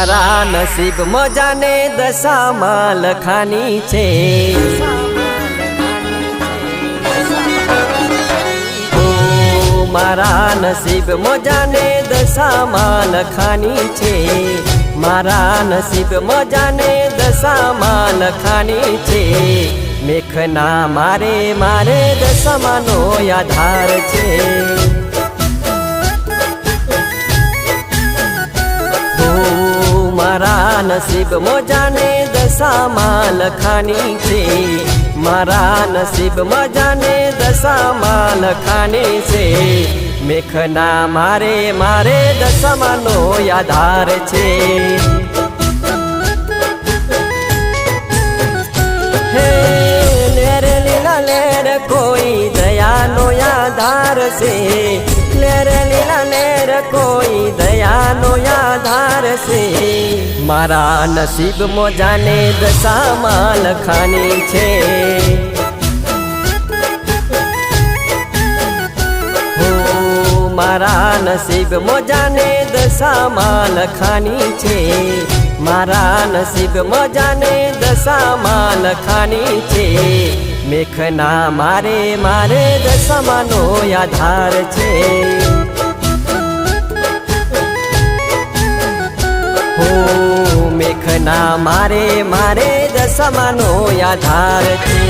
મારા નસીબમાં જાને દશામાં લખાની છે। મારા નસીબમાં જાને દશામાં લખાની છે। મારા નસીબમાં જાને દશામાં લખાની છે। મેઘના મારે મારે દશામાંનો આધાર છે। મારા નસીબમાં જાને દશામાં લખાની છે। મારા નસીબમાં જાને દશામાં લખાની છે। મેઘના મારે મારે દશામાંનો આધાર છે। હે લેર લીલા લેર કોઈ દયાનો આધાર છે। લેર લીલા લેર કોઈ દયાનો આધાર છે। મારા નસીબમાં જાને દશામાં લખાની છે। મારા નસીબમાં જાને દશામાં લખાની છે। મારા નસીબમાં જાને દશામાં લખાની છે। મેઘના મારે મારે દશામાંનો આધાર છે। મેઘના મારે મારે દશામાંનો આધાર છે।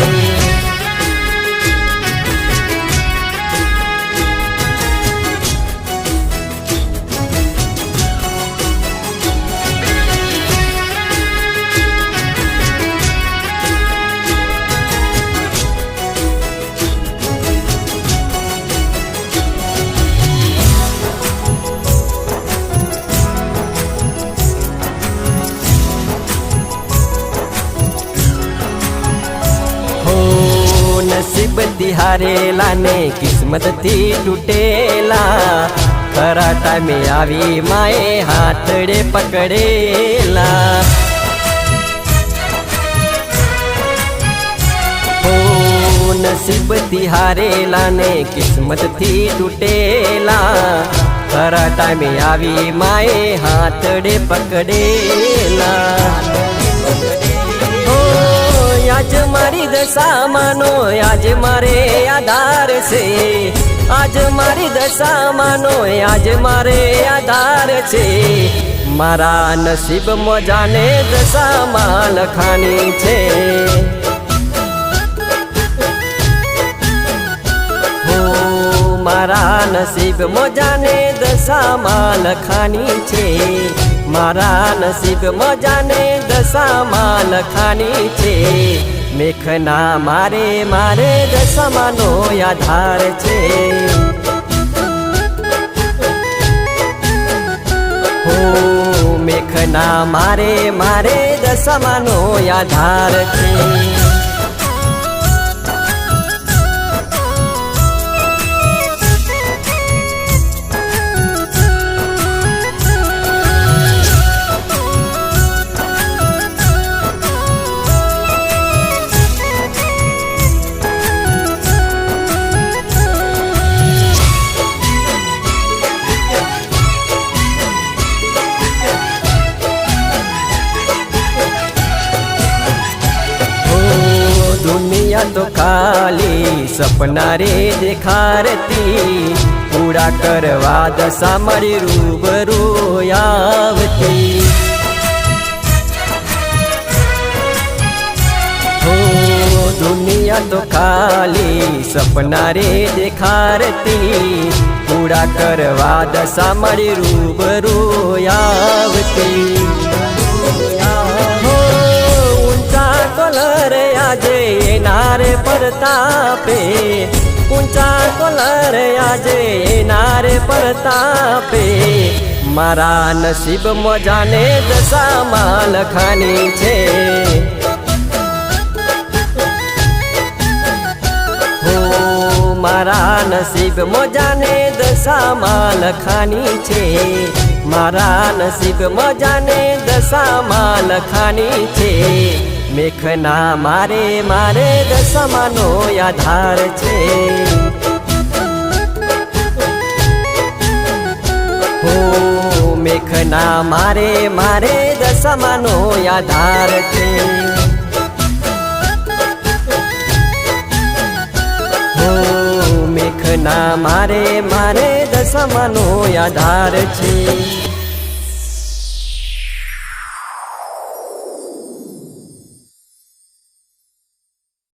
नसीब तिहारेला ने किस्मत थी टूटेला। खरा टाइमे आवी माए हाथड़े पकड़ेला। हो नसीब तिहारेला ने किस्मत थी टूटेला। खरा टाइमे आवी माए हाथड़े पकड़ेला। आज मारी दशामानो आज मारे आधार से। आज मारी दशामानो आज मारे आधार से। मारा नसीबમાં જાને દશામાં લખાની છે। મારા નસીબમાં જાને દશામાં લખાની છે। મારા નસીબમાં જાને દશામાં લખાની છે। મેઘના મારે મારે દશામાંનો આધાર છે। મેઘના મારે મારે દશામાંનો આધાર છે। दुनिया तो खाली सपना रे देखारती। पूरा करवा दशा मारी रूबरू आवती। हो दुनिया तो खाली सपना रे देखारती। पूरा करवा दशा मारी रूबरू आवती। कलर आजे नारे परतापे। ऊंचा कलर आजे नारे परतापे। मारा नसीबમાં જાને દશામાં લખાની છે। મારા નસીબમાં જાને દશામાં લખાની છે। મારા નસીબમાં જાને દશામાં લખાની છે। મેઘના મારે મારે દશામાંનો આધાર છે। મેઘના મારે મારે દશામાનો આધાર છે હો મેઘના મારે મારે દશામાનો આધાર છે